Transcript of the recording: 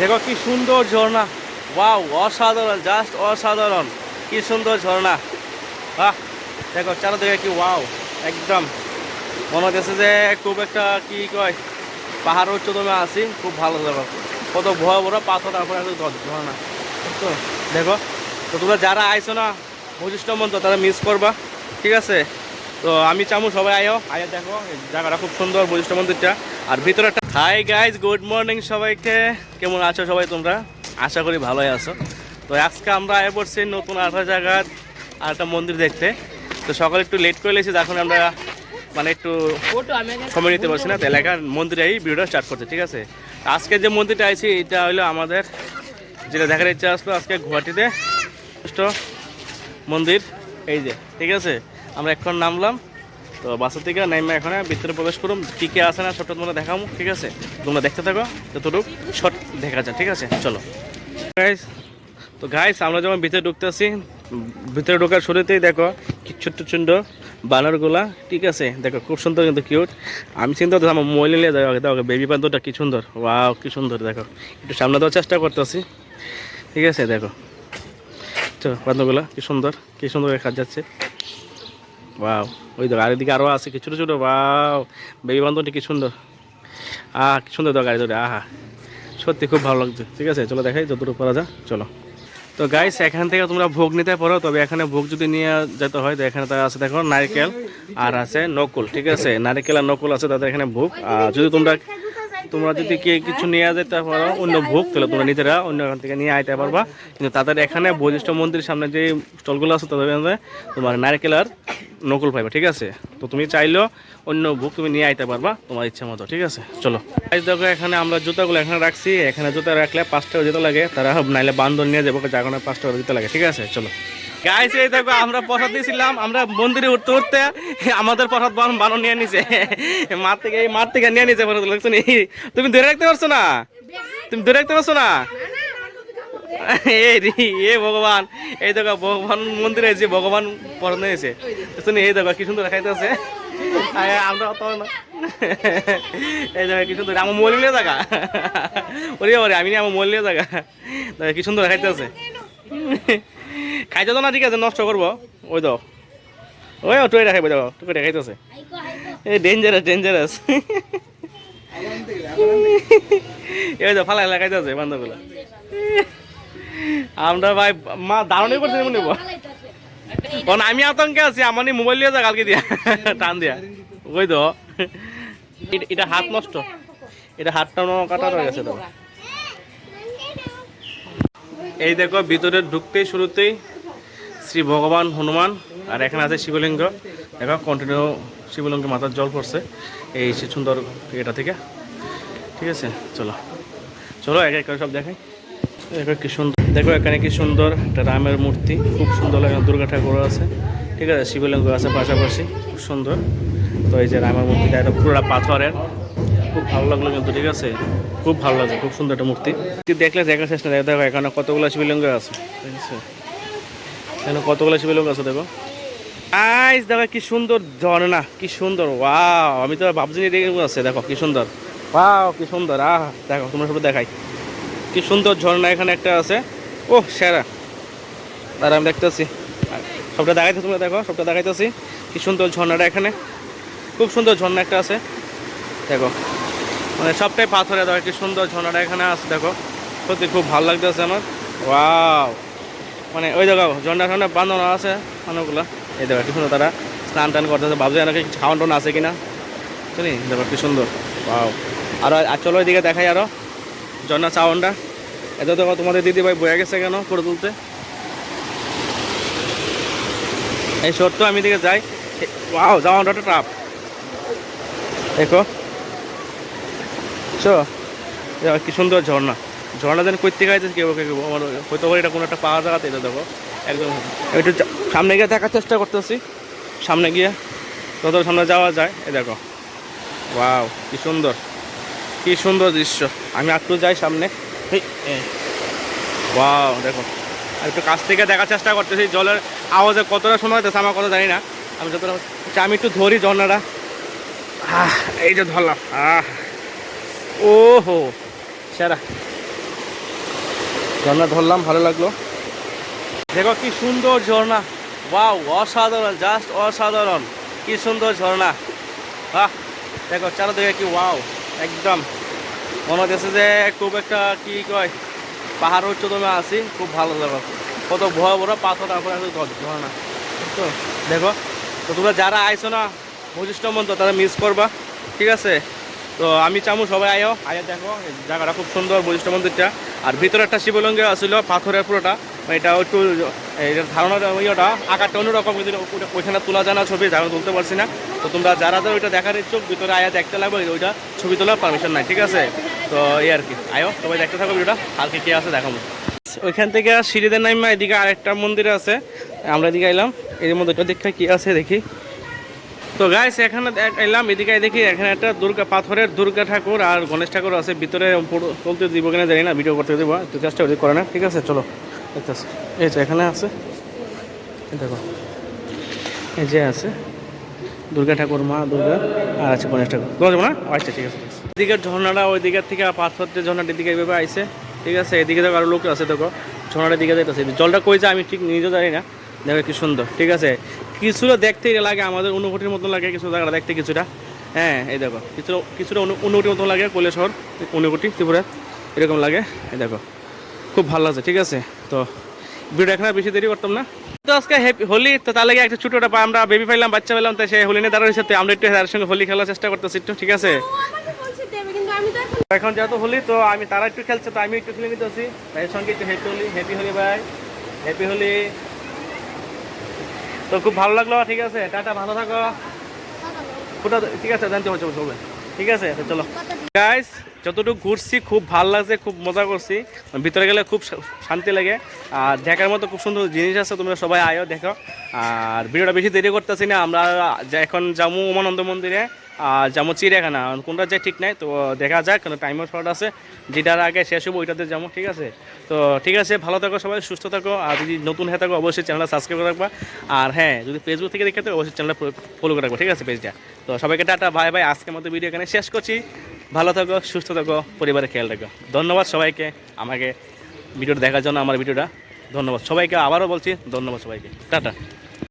দেখো কি সুন্দর ঝর্ণা, ওয়াও অসাধারণ, জাস্ট অসাধারণ, কি সুন্দর ঝর্ণা। বাহ, দেখো চারদিকে কি ওয়াও, একদম মনে হচ্ছে যে খুব একটা কি কয় পাহাড় উচ্চতমে আছি, খুব ভালো দেখো কত ভয় বড় পাথর, তারপরে ঝর্ণা। তো দেখো, তো তোমরা যারা আইছো না বৈশিষ্ট্য মন্ত্র তারা মিস করবা, ঠিক আছে? তো আমি চামু সবাই আয়ো আয়ো, দেখো জায়গাটা খুব সুন্দর বৈশিষ্ট্য মন্দিরটা। আর ভিতরে একটা হাই গাইজ, গুড মর্নিং সবাইকে, কেমন আছো সবাই তোমরা? আশা করি ভালোই আছো। তো আজকে আমরা আয় পড়ছি নতুন আরেকটা জায়গার আর একটা মন্দির দেখতে। তো সকালে একটু লেট করে লেছি, এখন আমরা মানে একটু সময় নিতে পারছি না, তো এলাকার মন্দিরে এই ভিডিওটা স্টার্ট করতে, ঠিক আছে? আজকে যে মন্দিরটা আইছি এটা হলো আমাদের যেটা দেখার ইচ্ছা আসলো আজকে গুয়াহাটিতে মন্দির, এই যে, ঠিক আছে? আমরা এখন নামলাম, তো বাসা থেকে নাইমা এখন ভিতরে প্রবেশ করুম, কী কে আসে না সবটা তোমরা দেখাবো, ঠিক আছে? তোমরা দেখতে থাকো যতটুকু শর্ট দেখা যায়, ঠিক আছে? চলো গাইস। তো গাইস আমরা যখন ভিতরে ঢুকতেছি, ভিতরে ঢোকার শুরুতেই দেখো কি ছোট্ট ছোট্ট বানরগুলা, ঠিক আছে? দেখো খুব সুন্দর কিন্তু কিউট। আমি চিন্তা করতেছি আমার মোবাইল নিয়ে দেখো বেবি বান্ধবটা কি সুন্দর, ওয়াও কি সুন্দর। দেখো একটু সামনে দেওয়ার চেষ্টা করতেছি, ঠিক আছে? দেখো চলো বান্ধবগুলা কি সুন্দর কাজ যাচ্ছে, ওয়াও। ওই দেখো আর এদিকে আরও আছে কি ছোটো ছোটো, ওয়াও বেবি বান্ধবটি কি সুন্দর, কি সুন্দর দেখো গাড়ি ধরে, আহা সত্যি খুব ভালো লাগছে, ঠিক আছে? চলো দেখাই যতটুকু করা যায়, চলো। তো গাইস এখান থেকে তোমরা ভোগ নিতে পারো, তবে এখানে ভোগ যদি নিয়ে যেতে হয় তো এখানে তারা আছে দেখো নারকেল আর আছে নকুল, ঠিক আছে? নারকেল আর নকুল আছে তাদের এখানে ভোগ। আর যদি তোমরা যদি কে কিছু নিয়ে যেতে পারো অন্য ভোগ, তাহলে তোমরা নিজেরা অন্য এখান থেকে নিয়ে আইতে পারবা। কিন্তু তাদের এখানে বৈশিষ্ট্য মন্দির সামনে যে স্টলগুলো আছে তাদের তোমার নারকেল আর নকুল পাইবা, ঠিক আছে? তো তুমি চাইলেও অন্য ভোগ তুমি নিয়ে আইতে পারবা তোমার ইচ্ছা মতো, ঠিক আছে? চলো দেখো এখানে আমরা জুতাগুলো এখানে রাখছি, এখানে জুতা রাখলে 5 টাকা জুতা লাগে, তারা নাইলে বান্ধব নিয়ে যাবো, জাগানো 5 টাকা জুতা লাগে, ঠিক আছে? চলো গাইস এই দেখো আমরা প্রসাদ দিয়েছিলাম, আমরা মন্দিরে উঠতে উঠতে আমাদের প্রসাদ বানো নিয়ে নিছে, মাঠ থেকে নিয়ে নিছে প্রসাদ, লাগছে নি? তুমি ধরে রাখতে পারছো না, তুমি ধরে রাখতে পারছো না? এ ভগবান, এই দেখো ভগবান মন্দিরে যে ভগবান প্রসাদ নিয়েছে, এই দেখো কি সুন্দর খাইতেছে। আমরা অত না, এই জায়গায় কি সুন্দর, আমার মোবাইল নিয়ে জায়গা ওরে ওরে, আমি আমার মোবাইল নিয়ে জায়গা, কি সুন্দর খাইতেছে। খাইতে তো না, ঠিক আছে নষ্ট করবো, ওই তো ওই টুয়ে খাইবো, দেখো টুকে খাইতেছে, এই ডেঞ্জারাস এই তো ফালা খাইতেছে বান্ধবগুলো। আমরা ভাই মা দারুণই করছি মনে নেবো, কারণ আমি আতঙ্কে আছি, আমার মোবাইল নিয়ে যা কালকে দিয়া টান দিয়া, ওই তো এটা হাত নষ্ট, এটা হাতটা কাটা রয়ে গেছে। তো এই দেখো ভিতরে ঢুকতেই শুরুতেই শ্রী ভগবান হনুমান, আর এখানে আছে শিবলিঙ্গ, দেখো কন্টিনিউ শিবলিঙ্গে মাথার জল পড়ছে এই সুন্দর এটা থেকে, ঠিক আছে? চলো চলো এক এক করে সব দেখাই। দেখো কি সুন্দর, দেখো এখানে কি সুন্দর একটা রামের মূর্তি, খুব সুন্দর লাগে, দুর্গা ঠাকুর আছে, ঠিক আছে? শিবলিঙ্গ আছে পাশাপাশি, খুব সুন্দর। তো এই যে রামের মূর্তিটা এটা পুরোটা পাথরের, খুব ভালো লাগলো কিন্তু, ঠিক আছে? খুব ভালো লাগছে, খুব সুন্দর একটা মূর্তি, দেখলে দেখা শেষ না। দেখো এখানে কতগুলো শিবলিঙ্গ আছে, ঠিক আছে? এখানে কতগুলো শিবলিঙ্গ আছে দেখো আইস, দেখো কি সুন্দর ঝর্ণা, কি সুন্দর, ওয়াও। আমি তো ভাবছি আছে, দেখো কি সুন্দর, ওয়াও কি সুন্দর, দেখো তোমরা সব দেখাই কি সুন্দর ঝর্ণা এখানে একটা আছে, ও সেরা। আর আমি দেখতেছি সবটা দেখাইতেছি, তোমরা দেখো সবটা দেখাইতেছি কি সুন্দর ঝর্ণাটা, এখানে খুব সুন্দর ঝর্ণা একটা আছে, দেখো মানে সবটাই পাথরে, দেখো কি সুন্দর ঝর্ণাটা এখানে আছে, দেখো সত্যি খুব ভালো লাগতেছে আমার, ওয়াও। মানে ওই দেখো ঝর্ণা বাঁধানো আছে অনেকগুলো, এই দেখো কি সুন্দর, তারা স্নান টান করতেছে, ভাবছি নাকি খাওয়ান টান আছে কিনা, বুঝলি? দেখো কি সুন্দর, ওয়াও। আর চলো ওইদিকে দেখাই আরো ঝর্ণা সাউন্ডটা, এত দেখো তোমাদের দিদি ভাই বয়ে গেছে কেন করে তুলতে, এই সত্য আমি দিকে যাই, ওয়াও যাওয়াটা টাপ, দেখো কি সুন্দর ঝর্ণা যেন করতে খাইছে কেউ আমার হয়তো এটা কোনো একটা পাওয়া জায়গাতে, এটা দেখো একদম একটু সামনে গিয়ে দেখার চেষ্টা করতেছি, সামনে গিয়ে যত সামনে যাওয়া যায়, এই দেখো ওয়াও কি সুন্দর দৃশ্য। আমি একটু যাই সামনে, ওয়াও দেখো আর একটু কাছ থেকে দেখার চেষ্টা করতেছি, জলের আওয়াজে কতটা শোনা হইতেছে আমার কথা জানি না, আমি যতটা আমি একটু ধরি ঝর্ণাটা, এই যে ধরলাম, ও হো সেরা, ঝর্ণা ধরলাম, ভালো লাগলো। দেখো কি সুন্দর ঝর্ণা, ওয়াও, অসাধারণ, জাস্ট অসাধারণ, কি সুন্দর ঝর্ণা। বাহ, দেখো চারদিকে কি, ওয়াও, একদম মনে হচ্ছে যে খুব একটা কি কয় পাহাড় উচ্চতমে আছি, খুব ভালো জায়গা। কত বড় বড় পাথর, তারপরে ঝর্ণা। তো দেখো, তো তোমরা যারা আইছো না বৈশিষ্ট্য মন্দির, তারা মিস করবা, ঠিক আছে। তো আমি চামু সবাই আয়া দেখো, এই জায়গাটা খুব সুন্দর, বৈশিষ্ট্য মন্দিরটা। আর ভিতরে একটা শিবলিঙ্গ আসছিল পাথরের পুরোটা, এটা একটু এটার ধারণাটা ওইটা আকারটা অন্যরকম, কিন্তু ওইখানে তোলা যায় না ছবি, যারা তুলতে পারছি না। তো তোমরা যারা ওইটা দেখার ইচ্ছুক, ভিতরে আয়া দেখতে লাগবে, ওইটা ছবি তোলার পারমিশন নাই, ঠিক আছে। তো এই আর কি, সবাই দেখতে থাকো ভিডিওটা, কালকে কে আছে দেখাবো। ওইখান থেকে সিঁড়িদের নামা এদিকে আরেকটা মন্দির আছে, আমরা এদিকে এলাম, এর মধ্যে দেখা কি আছে দেখি। তো গাইস এখানে এলাম, এদিকে দেখি এখানে একটা পাথরের দুর্গা ঠাকুর আর গণেশ ঠাকুর আছে, ভিতরে চলতে দিব কিনা জানি না, ভিডিও করতে দিব, একটু চেষ্টা করে না, ঠিক আছে। চলো দেখতেছি, এই যে এখানে আছে, দেখো এই যে আছে দুর্গা ঠাকুর, মা দুর্গা, আর আছে গণেশ ঠাকুর, যাবো না, আচ্ছা ঠিক আছে। এদিকের ঝর্ণাটা ওই দিকের থেকে পাথর যে ঝর্ণাটির দিকে এইভাবে আইছে, ঠিক আছে। এদিকে দেখো আরো লোক আছে, দেখো ঝর্ণাটার দিকে যেতেছে, জলটা কই যায় আমি ঠিক নিজেও জানি না। দেখো কি সুন্দর, ঠিক আছে। কিছুটা দেখতে লাগে আমাদের অনুভূতির মতন লাগে, কিছু জায়গা দেখতে কিছুটা, হ্যাঁ এই দেখো কিছুটা অনুভূতির মতন লাগে, কৈলাসহর অনুভূতি ত্রিপুরা এরকম লাগে, এই দেখো খুব ভালো লাগছে, ঠিক আছে। তো ভিডিও এখানে বেশি দেরি করতাম না। তো আজকে হ্যাপি হোলি, তো তার লাগে একটা ছোটোটা আমরা বেবি পাইলাম, বাচ্চা পেলাম, তাই সে হোলি নিয়ে দাঁড়া রয়েছে, তো আমরা একটু তার সঙ্গে হোলি খেলার চেষ্টা করতেছি একটু, ঠিক আছে। এখন যেহেতু হোলি, তো আমি তারা একটু খেলছে, তো আমি একটু খেলে নিতেছি ভাইয়ের সঙ্গে একটু হ্যাপি হোলি, হ্যাপি হোলি ভাই, হ্যাপি হোলি। তো খুব ভালো লাগলো, ঠিক আছে, টাটা, ভালো থাকো, ঠিক আছে, জানতে হচ্ছে চলবে, ঠিক আছে। চলো গাইস, যতটুকু ঘুরছি খুব ভালো লাগছে, খুব মজা করছি, ভিতরে গেলে খুব শান্তি লাগে, আর দেখার মতো খুব সুন্দর জিনিস আছে, তোমরা সবাই আয়ো দেখো। আর ভিডিওটা বেশি দেরি করতেছি না, আমরা এখন যাবো উমানন্দ মন্দিরে আর যাবো চিড়িয়াখানা, কোনটা যায় ঠিক নাই, তো দেখা যাক, কারণ টাইমও শর্ট আছে, যেটার আগে শেষ হবো ওইটাতে যাবো, ঠিক আছে। তো ঠিক আছে, ভালো থাকো সবাই, সুস্থ থাকো, আর যদি নতুন হয়ে থাকো অবশ্যই চ্যানেলটা সাবস্ক্রাইব করে রাখবা, আর হ্যাঁ যদি ফেসবুক থেকে দেখে থাকো অবশ্যই চ্যানেলটা ফলো করে রাখবো, ঠিক আছে, পেজটা। তো সবাইকে টাটা, বাই বাই, আজকের মতো ভিডিও এখানে শেষ করছি। ভালো থাকো, সুস্থ থাকো, পরিবারের খেয়াল রাখো। ধন্যবাদ সবাইকে আমাকে ভিডিওটা দেখার জন্য, আমার ভিডিওটা ধন্যবাদ সবাইকে, আবারও বলছি ধন্যবাদ সবাইকে, টাটা।